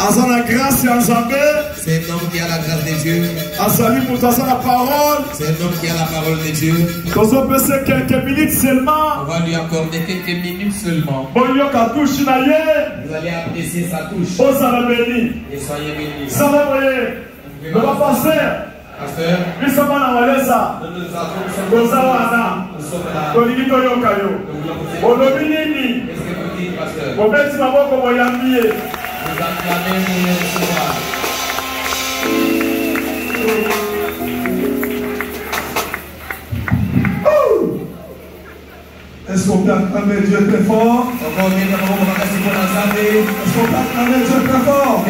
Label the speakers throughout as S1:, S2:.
S1: Azana grâce et Azabé.
S2: C'est un homme qui a la grâce de Dieu.
S1: Azali Moutaza la parole.
S2: C'est un homme qui a la parole de Dieu.
S1: Nous avons passé quelques minutes seulement.
S2: On va lui accorder quelques minutes seulement.
S1: Bon, il y a qu'à toucher d'ailleurs.
S2: Vous allez apprécier sa touche.
S1: Oh, ça va béni.
S2: Et soyez bénis.
S1: Ça va béni. Nous va passer.
S2: Pasteur,
S1: nous sommes là. Nous sommes là. Tolinito yokayo. Olobinini.
S2: qu'est-ce que vous dites, pasteur?
S1: Obeti maboko moyambie.
S2: Vous acclamez pour le recevoir.
S1: Est-ce qu'on peut acclamer Dieu très fort? Est-ce qu'on peut acclamer Dieu très fort?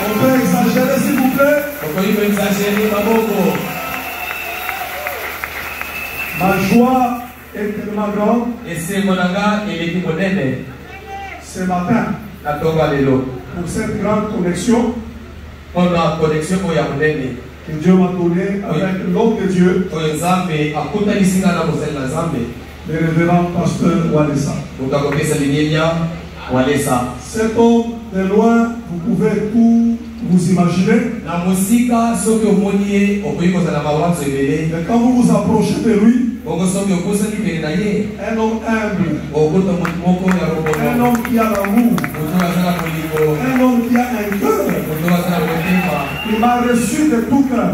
S1: On peut exagérer s'il vous plaît? Ma joie est tellement grande. Ce matin, pour cette grande connexion que Dieu m'a donné avec l'homme de Dieu, le révérend pasteur Walesa. Cet homme de loin, vous pouvez tout vous imaginer. Mais quand vous vous approchez de lui, un homme humble, un homme qui a l'amour, un homme qui a un cœur. Il m'a reçu de tout cœur.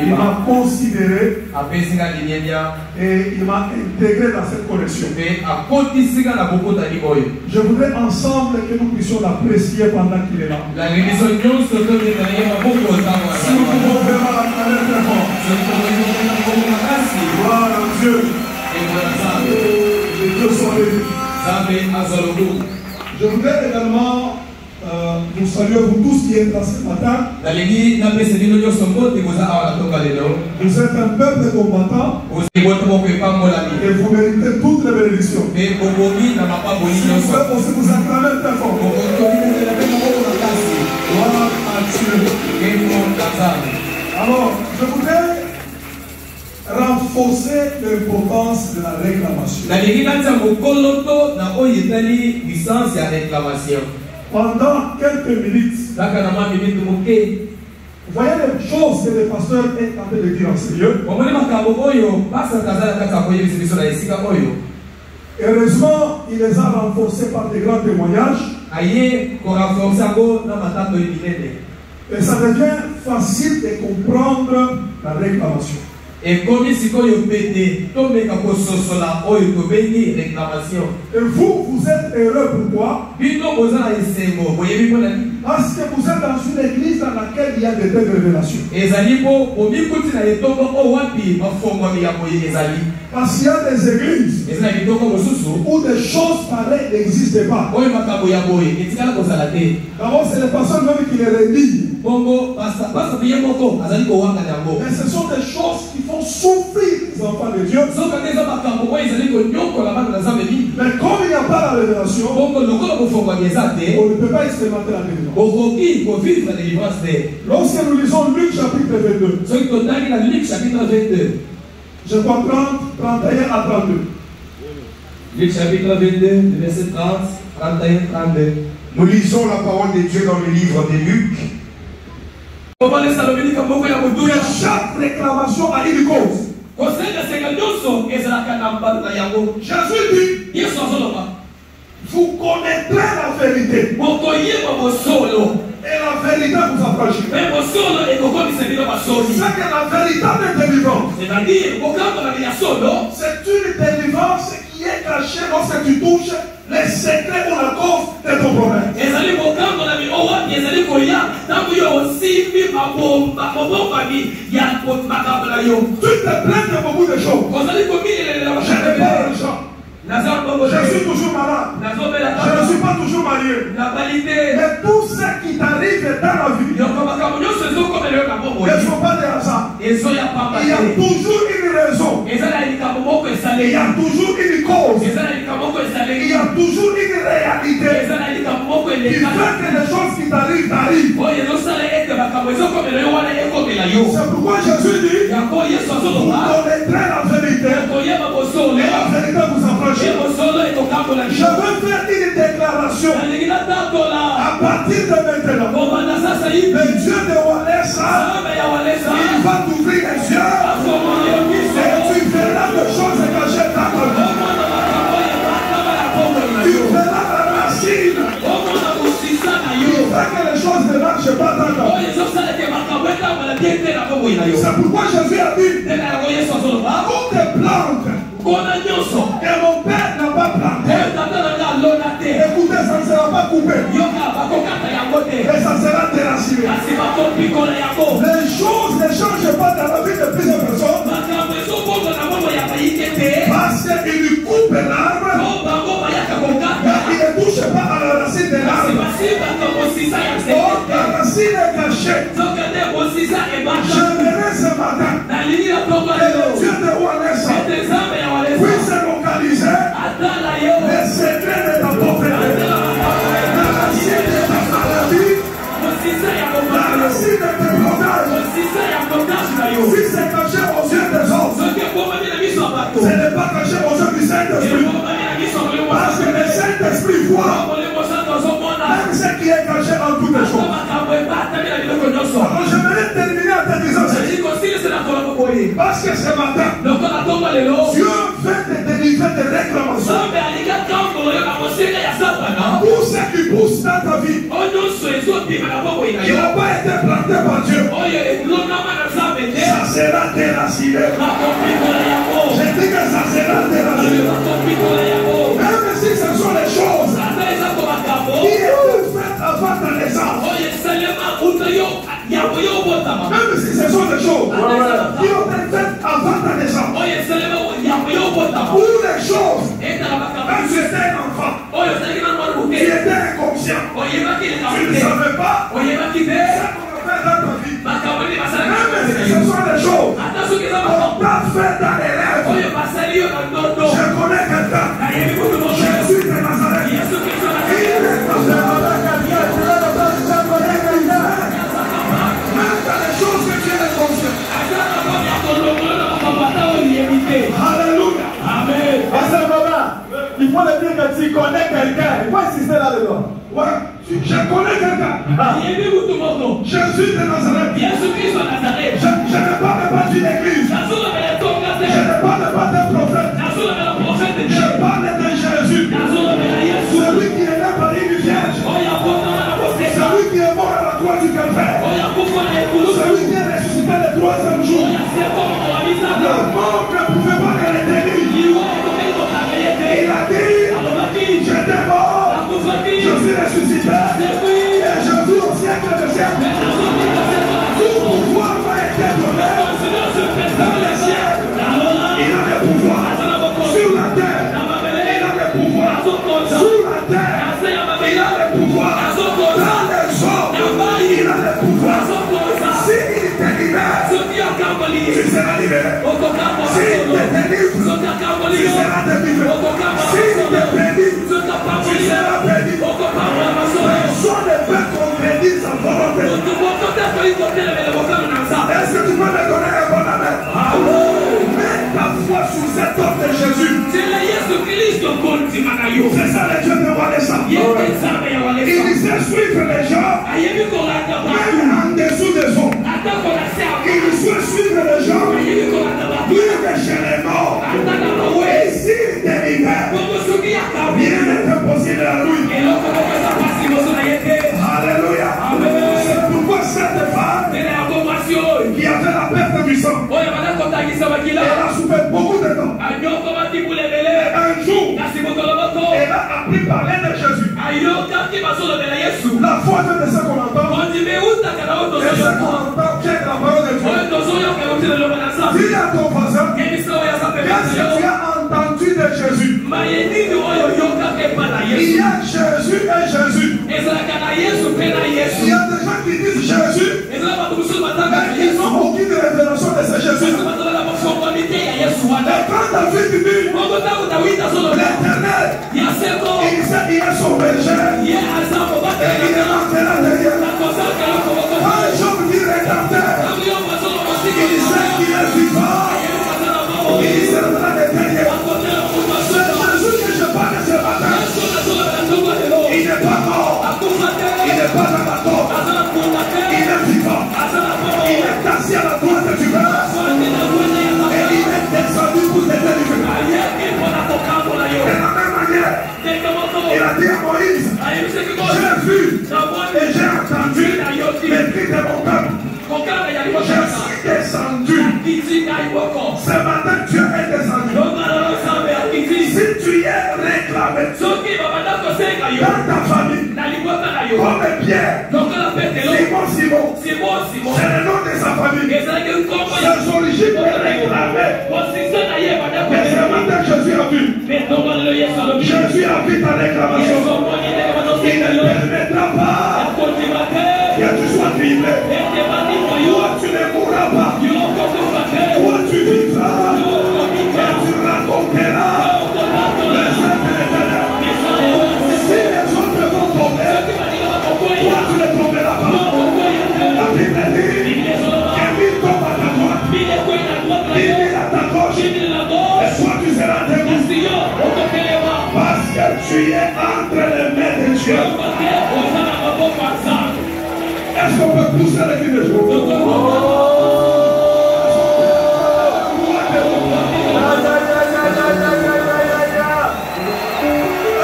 S1: Il m'a considéré et il m'a intégré dans cette connexion. Je voudrais ensemble que nous puissions l'apprécier pendant qu'il est là. Si nous pouvons vraiment l'acclamer très fort. Gloire à Dieu. Et Dieu soit béni. Je voudrais également vous saluer, vous tous qui êtes là ce matin. Vous êtes un peuple de combattants et vous méritez toutes les bénédictions. Si vous pouvez aussi vous acclamer très fort. Gloire à Dieu. Alors, je voudrais renforcer l'importance de la réclamation. Pendant quelques minutes, vous voyez les choses que le pasteur est en train de dire en ce lieu. Heureusement, il les a renforcés par des grands témoignages. Et ça devient facile de comprendre la réclamation. Et vous, vous êtes heureux pourquoi? Parce que vous êtes dans une église dans laquelle il y a de telles révélations. Parce qu'il y a des églises où des choses pareilles n'existent pas. D'abord, c'est les personnes même qui les redisent. Mais ce sont des choses qui font souffrir les enfants de Dieu. Mais comme il n'y a pas la révélation, on ne peut pas expérimenter la délivrance. Lorsque nous lisons Luc chapitre 22, je crois 31 à 32.
S2: Luc chapitre 22, verset 30, 31, 32.
S3: Nous lisons la parole de Dieu dans le livre de Luc.
S1: Chaque réclamation a une cause. Jésus dit, vous connaîtrez la vérité. Et la vérité vous affranchira. C'est que la véritable délivrance, c'est une délivrance qui est cachée lorsque tu touches les secrets ou la cause de ton problème. Tu te plains de beaucoup de choses. Je ne parle pas de gens. Je suis toujours malade. Je ne suis pas toujours marié. Mais tout ce qui t'arrive dans la vie ne sont pas des hasards. Il y a toujours une raison. Il y a toujours une cause. Il y a toujours une réalité qui fait que les choses qui t'arrivent, t'arrivent. C'est pourquoi Jésus dit, vous connaîtrez la vérité et la vérité vous affranchira. Je veux faire une déclaration
S3: nations. À partir de maintenant, le Dieu de Walesa, il va t'ouvrir les yeux et tu verras des choses cachées dans ta vie. Tu verras la racine. Tu verras que les choses ne marchent pas dans ta vie. C'est pourquoi Jésus a dit, toutes tes plantes que mon Père n'a pas planté, écoutez, ça ne sera pas coupé, mais ça sera déraciné. Les choses ne changent pas dans la vie de plusieurs personnes parce qu'ils lui coupent l'arbre, mais ils ne touchent pas à la racine de l'arbre. Oh, la racine est cachée. J'aimerais ce matin que le Dieu de Walesa puisse localiser les secrets de ta pauvreté, la racine de ta maladie, la racine de tes blocages. Si c'est caché aux yeux des hommes, ce n'est pas caché aux yeux du Saint-Esprit. Parce que le Saint-Esprit voit même ce qui est caché en toutes les choses. Alors j'aimerais terminer en te disant ceci. Parce que ce matin, Dieu veut te délivrer des réclamations. Tout ce qui pousse dans ta vie, qui n'a pas été planté par Dieu, ça sera déraciné. Je dis que ça sera déraciné. Même si ce sont les choses qui étaient faites avant ta naissance. Même si ce sont des choses qui ont été faites avant ta naissance. Ou les choses, même si tu étais un enfant, qui était inconscient, tu ne savais pas ce qu'on a fait dans ta vie. Même si ce sont des choses qu'on t'a fait dans les rêves. Je connais quelqu'un, Jésus de Nazareth. Il est même dans les choses que tu es inconscient. Alléluia. Amen.
S1: À ce moment, il faut le dire que tu connais quelqu'un. Il faut insister là-dedans.
S3: Ouais, je connais quelqu'un. Jésus de Nazareth. Je ne parle pas d'une église. Je ne parle pas d'un prophète. Je parle de Jésus. Celui qui est né par une vierge. Celui qui est mort à la croix du Calvaire. Celui qui est ressuscité le troisième jour. Le mort ne pouvait pas le retenir. Il a dit, j'étais mort, je suis ressuscité, et je vis au siècle de siècle. Tout pouvoir m'a été donné dans les cieux. Il a le pouvoir sur la terre. Il a le pouvoir sur la terre. Il a le pouvoir dans les hommes. Il a le pouvoir. S'il te libère, tu seras libéré. S'il te délivre, tu seras délivré. S'il te bénit, tu seras béni. Personne ne peut contredire sa volonté. Est-ce que tu peux me donner un bon amen? Mets ta foi sur cet homme de Jésus. C'est ça le Dieu de Walesa. Il sait suivre les gens, même en dessous des hommes. Il sait suivre les gens, plus que chez les morts. Et s'il délivre, rien n'est impossible à lui. Alléluia. C'est pourquoi cette femme qui avait la perte du sang, elle a souffert beaucoup de temps. Un jour, elle a appris parler de Jésus. La foi de ce qu'on entend, et ce qu'on entend vient de la parole de Dieu. Dis à ton voisin, qu'est-ce que tu as entendu de Jésus? Il y a Jésus et Jésus. Il y a des gens qui disent Jésus, mais ils n'ont aucune révélation de ce Jésus. Et quand David dit l'Éternel, il sait qu'il est son berger, et il est rentré là derrière. Quand les gens disent regardez, il sait qu'il est vivant, il sera derrière. C'est Jésus que je parle ce matin. Il ne
S1: a dit à Moïse, j'ai vu et j'ai entendu les cris de mon peuple. Je suis descendu. Ce matin, Dieu est descendu. Si tu es réclamé dans ta famille, comme Pierre, Simon, c'est le nom de sa famille. Ses origines est réclamé. Mais ce matin, Jésus a vu. Jésus a vu ta réclamation. Il ne permettra pas que tu sois criblé. Toi, tu ne mourras pas. Toi, tu vivras. Et tu raconteras les œuvres de l'Éternel. Si les autres vont tomber, toi, tu ne tomberas pas. La Bible dit que mille tombent à ta droite, 10 000 à ta gauche, et toi, tu seras debout. Parce que tu es entre les mains de Dieu. Est-ce qu'on peut pousser les filles de Dieu?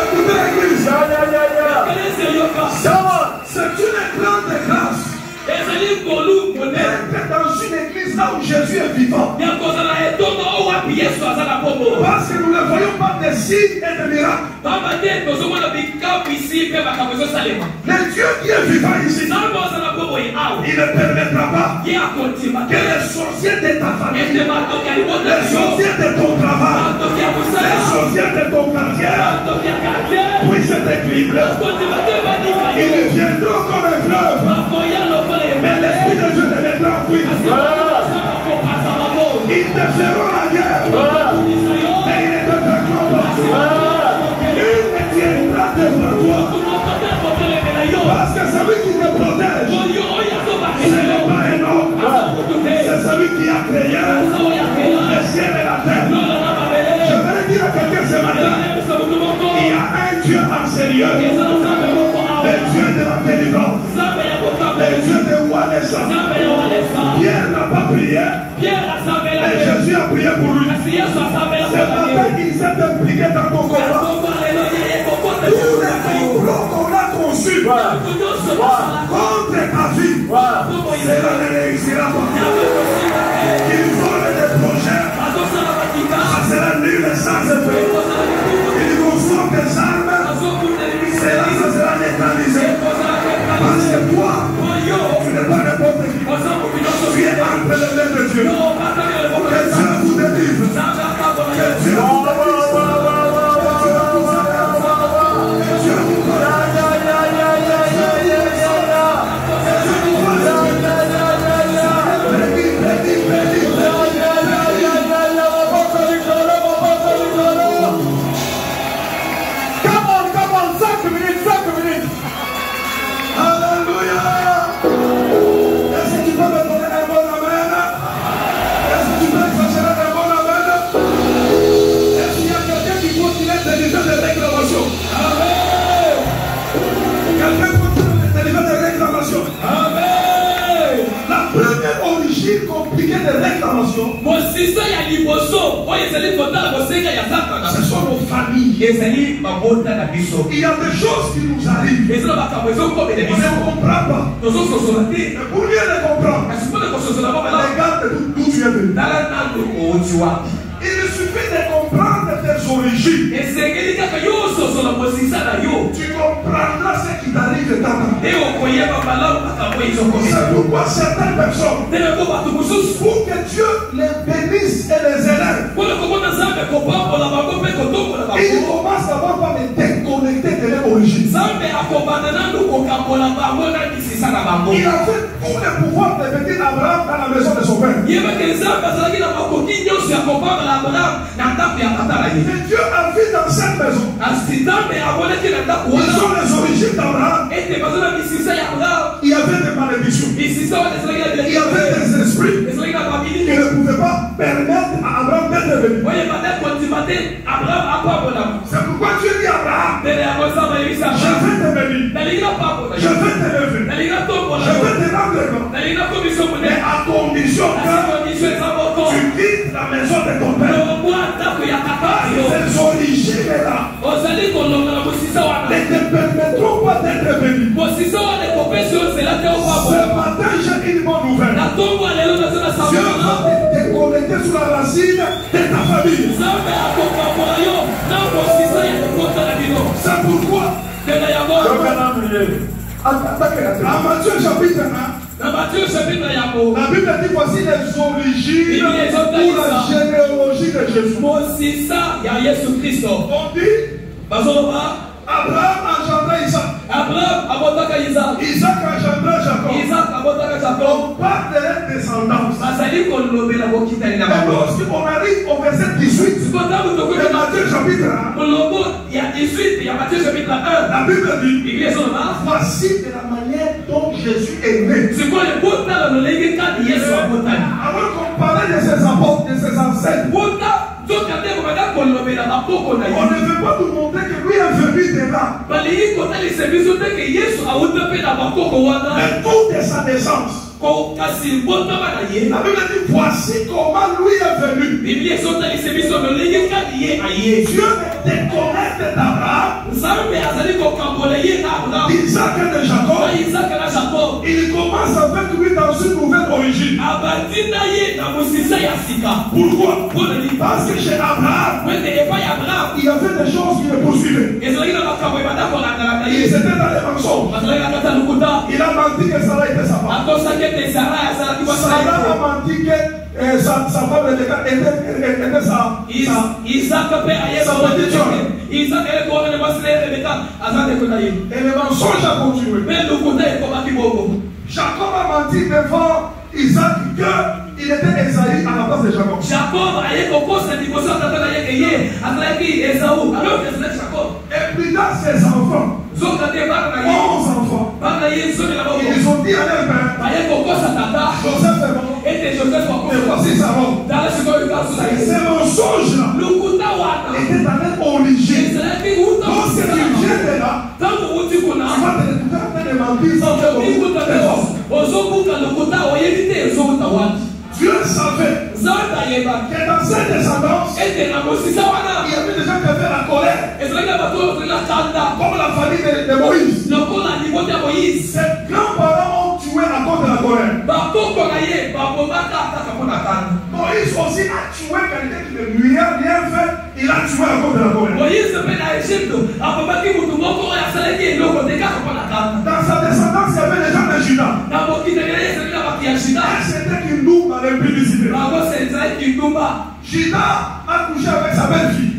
S1: Écoutez l'église. C'est une grande grâce. Être dans une église là où Jésus est vivant. Parce que nous ne voyons pas de signes et de miracles. Le Dieu qui est vivant ici, il ne permettra pas que les sorciers de ta famille, les sorciers de ton travail, les sorciers de ton quartier puissent être criblés. Ils viendront comme un fleuve, mais l'Esprit de Dieu te mettra en fuite. Ils te feront la guerre, mais ils ne te traqueront pas. Ils ne tiendront devant toi. Parce que celui qui te protège, ce n'est pas un homme, c'est celui qui a créé le ciel et la terre. Je vais dire à quelqu'un ce matin, il y a un Dieu en sérieux, le Dieu de la délivrance, le Dieu de Wanessa. Pierre n'a pas prié, et Jésus a prié pour lui. Ce matin, il s'est impliqué dans ton combat. Tous les complots qu'on a conçus contre ta vie, cela ne réussira pas. Ils volent des projets, ça sera nul et sans effet. Ils consomment des armes, cela ça sera neutralisé. Parce que toi, tu n'es pas n'importe qui. Tu es entre les mains de Dieu. Que Dieu vous délivre. Que Dieu vous délivre. Compliqué de réclamation. Ce sont nos familles. Il y a des choses qui nous arrivent. On ne comprend pas. Mais pour mieux les comprendre, regarde d'où tu es venu. Il me suffit de comprendre tes origines. Tu comprendras ce qui t'arrive dans ta vie. C'est pourquoi certaines personnes, pour que Dieu les bénisse et les élève, ils commencent d'abord par les déconnecter de leur origine. Il a fait tout le pouvoir de bénir Abraham dans la maison de son père. Mais Dieu a vu dans cette maison. Ils sont les origines d'Abraham. Il y avait des malédictions. Il y avait des esprits qui ne pouvaient pas permettre à Abraham d'être béni. C'est pourquoi Dieu dit à Abraham, je vais te bénir, je vais t'élever, je vais te rendre grand, mais à condition que tu quittes la maison de ton père. Ces origines là, les ne permettront pas d'être bénis. Ce matin, j'ai une bonne nouvelle. Dieu va te déconnecter sur la racine de ta famille. C'est pourquoi à Matthieu chapitre 1, la Bible dit voici les origines ou la généalogie de Jésus. On dit Abraham engendra Isaac. Isaac engendra Jacob. On parle de leur descendance. Et lorsqu'on arrive au verset 18 de Matthieu chapitre 1, la Bible dit voici de la manière dont Jésus est né. Alors qu'on parlait de ses apôtres, de ses ancêtres, on ne veut pas nous montrer que lui est venu de là. Mais tout de sa naissance. La Bible dit voici comment lui est venu. Dieu te déconnecte d'Abraham, d'Isaac et de Jacob. Il commence avec lui dans une nouvelle origine. Pourquoi? Parce que chez Abraham, il y avait des choses qui le poursuivaient. Ils étaient dans les mensonges. Il a menti que Sarah était sa femme. Sarah a menti que sa femme était sa petite soeur. Et le mensonge a continué. Jacob a menti devant Isaac qu'il était Esaïe à la place de Jacob. Et plus tard, ses enfants, 11 enfants, ils ont dit à leur père, Joseph est mort, et voici sa robe. Ces mensonges-là étaient dans leur origine. Lorsque tu viens de là, tu vas te retrouver en train de mentir sans faire Dieu savait que dans cette descendance, il y avait des gens qui avaient la colère. Comme la famille de Moïse. Ses grands-parents ont tué à cause de la colère. Moïse aussi a tué quelqu'un qui ne lui a rien fait. Il a tué à cause de la colère. Dans sa descendance, il y avait des gens de Juda. C'était une loupe à l'impudicité. Juda a couché avec sa belle-fille.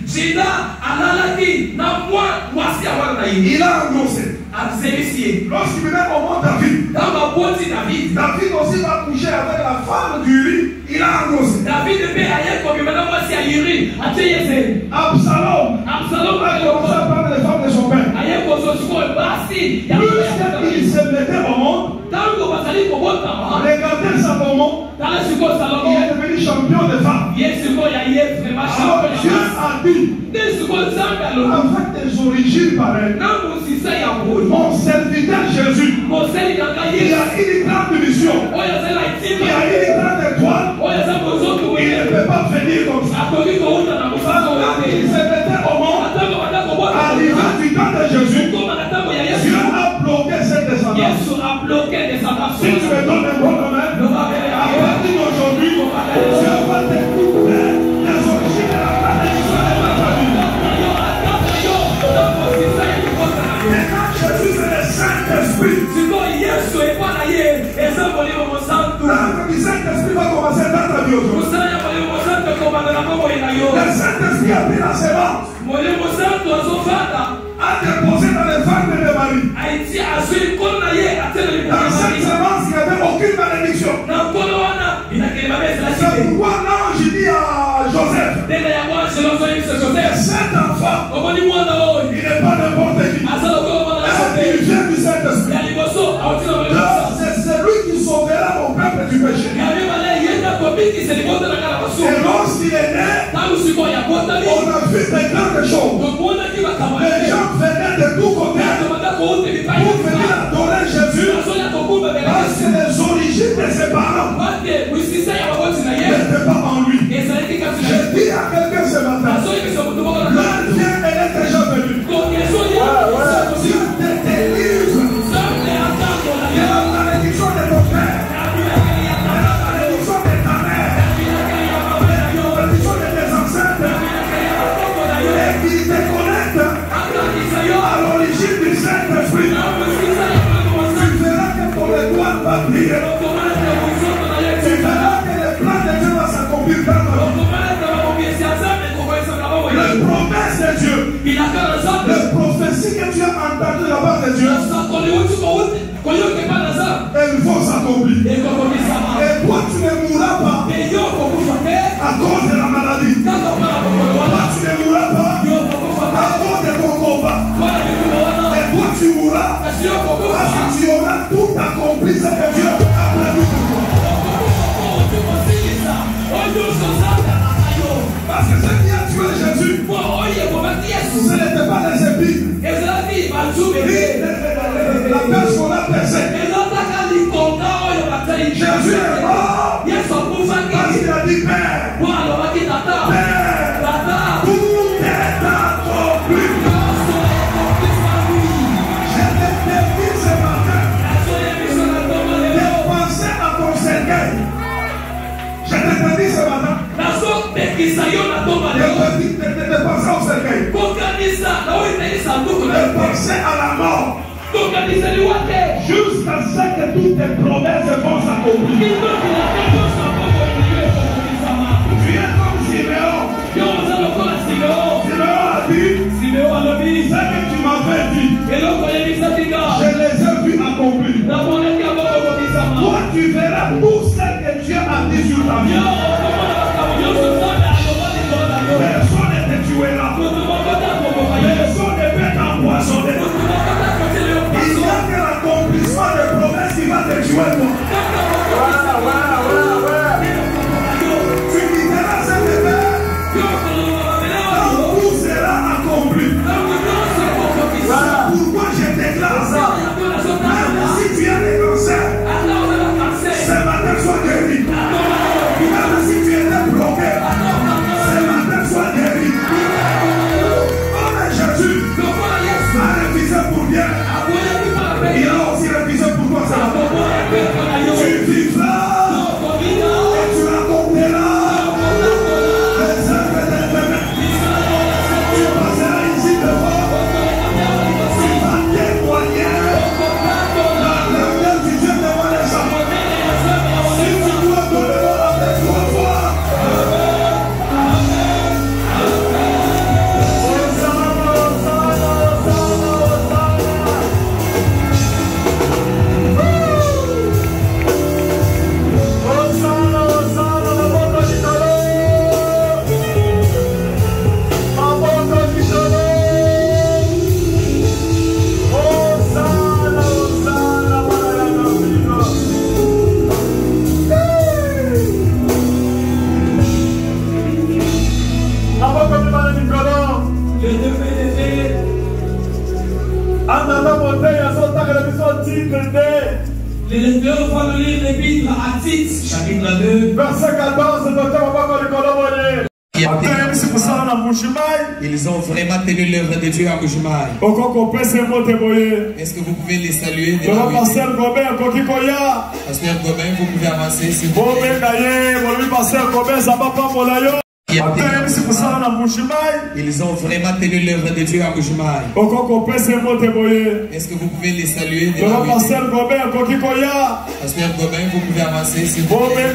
S1: Il a endossé. Lorsqu'il venait au mont David, David aussi va coucher avec la femme d'Uri. Il a endossé. Absalom a commencé à prendre les femmes de son père. Plus qu'il se mettait au monde, regardez Salomon, il est devenu champion de femmes. Alors Dieu a dit, avec des origines pareilles, mon serviteur Jésus, il a une grande mission, il a une grande étoile, il ne peut pas venir comme ça. Quand il se mettait au monde, à l'arrivée du temps de Jésus, Dieu a bloqué cette descendance. Si tu me donnes un bon domaine, à partir d'aujourd'hui, Dieu va te couper les origines de la malédiction de ma famille. Maintenant, Jésus, c'est le Saint-Esprit. L'œuvre du Saint-Esprit va commencer dans ta vie aujourd'hui. Le Saint-Esprit a pris la sémence, a déposé dans les femmes de Marie. Dans cette sémence, il n'y avait aucune malédiction. C'est pourquoi l'ange dit à Joseph, cet enfant, il n'est pas n'importe qui. Il vient du Saint-Esprit. C'est celui qui sauvera mon peuple du péché. Et lorsqu'il est né, on a vu des grandes choses. Les gens venaient de tous côtés pour venir adorer Jésus. Parce que les origines de ses parents n'étaient pas en lui. Je dis à quelqu'un ce matin, l'heure vient, elle est déjà venue. de la part de Dieu, elle faut s'accomplir. Et toi, tu ne mourras pas à cause de la maladie. Toi, tu ne mourras pas à cause de ton combat. Et toi, tu mourras parce que tu auras tout accompli ce que Dieu a prévu pour toi. Parce que ce qui a tué Jésus, ce n'était pas les épines. La perche qu'on a percée. Jésus est mort parce qu'il a dit Père, tout est accompli. Je te dis ce matin de penser à ton cercueil. Je te dis ce matin de penser au cercueil, de penser à la mort. Jusqu'à ce que toutes tes promesses vont s'accomplir. Tu es comme Siméon. Siméon a dit ce que tu m'avais dit, je les ai vus accomplir. Toi tu verras tout ce que Dieu a dit sur ta vie. Personne ne te tuera. Personne ne peut t'empoisonner. Il n'y a que l'accomplissement des promesses qui va te tuer, toi. Tu quitteras cette terre quand tout sera accompli. Pourquoi je déclare ça? Même si tu as des cancers, ce matin sois guéri. Même si tu étais bloqué, ce matin sois guéri. Oh mais Jésus a révisé pour bien. Il a aussi révisé pour toi ça. Tu vivras et tu raconteras les œuvres de tes mains. Tu passeras ici devant. Tu vas témoigner la grandeur du Dieu devant les gens. Si tu dois donner avec 3 fois.
S2: Les lecteurs vont lire l'épître à Tite, chapitre 2,
S1: verset 14.
S2: Ils ont vraiment tenu l'œuvre de Dieu à Moujimaï. Est-ce que vous pouvez les saluer? Pasteur Gobin, vous pouvez avancer s'il vous plaît. Ils ont vraiment tenu l'œuvre de Dieu à Moujimaï. Est-ce que vous pouvez les saluer? Pasteur Gobin, vous pouvez avancer s'il vous plaît.